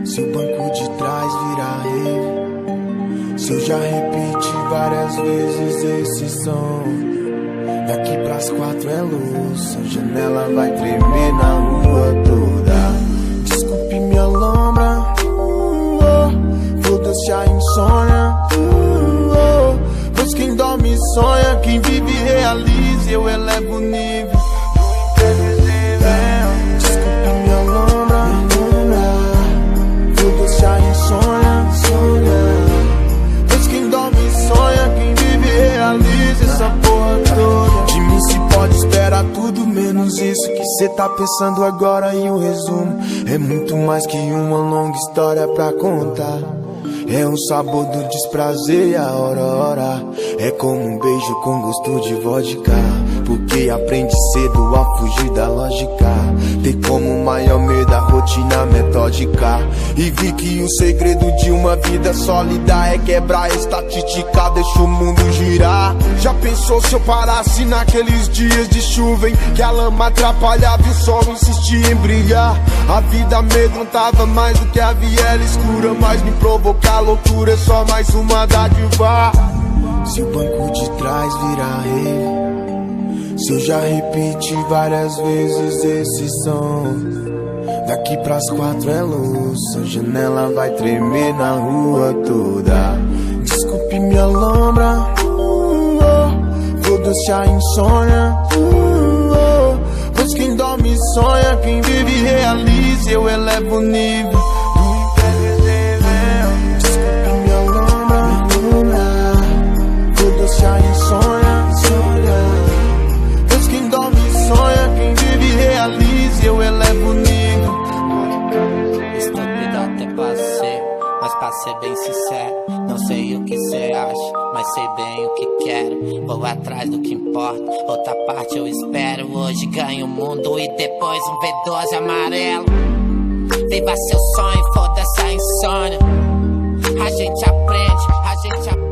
Se o banco de trás virar rave, se eu já repeti várias vezes esse som, daqui pras 4 é luz, a janela vai tremer na rua toda. Desculpe minha lombra, foda-se a insônia, pois quem dorme sonha, quem vive realiza, eu elevo o nível. Desculpe minha lombra, foda-se a insônia, pois quem dorme sonha, quem vive realiza essa porra toda. De mim se pode esperar tudo menos isso que cê tá pensando agora. E o resumo é muito mais que uma longa história pra contar. É o sabor do desprazer e a hora. É como um beijo com gosto de vodka, porque aprende cedo a fugir da lógica. Ter como maior medo a rotina metódica. E vi que o segredo de uma vida sólida é quebrar a estatística, deixa o mundo girar. Já pensou se eu parasse naqueles dias de chuva em que a lama atrapalhava e o sol insistia em brilhar? A vida amedrontava mais do que a viela escura, mas me provocar loucura é só mais uma dádiva. Se o banco de trás virar rave, se eu já repeti várias vezes esse som, daqui pras 4 é luz, a janela vai tremer na rua toda. Desculpe minha lombra, foda-se a insônia, pois quem dorme sonha, quem vive realiza, eu elevo o nível. Foda-se a insônia, pois quem dorme sonha, quem vive realiza, eu elevo o nível. Estúpido até passei, mas pra ser bem sincero, não sei o que cê acha, mas sei bem o que quero. Vou atrás do que importa, outra parte eu espero. Hoje ganho o mundo e depois um V12 amarelo. Viva seu sonho, foda-se a insônia. A gente aprende, a gente aprende.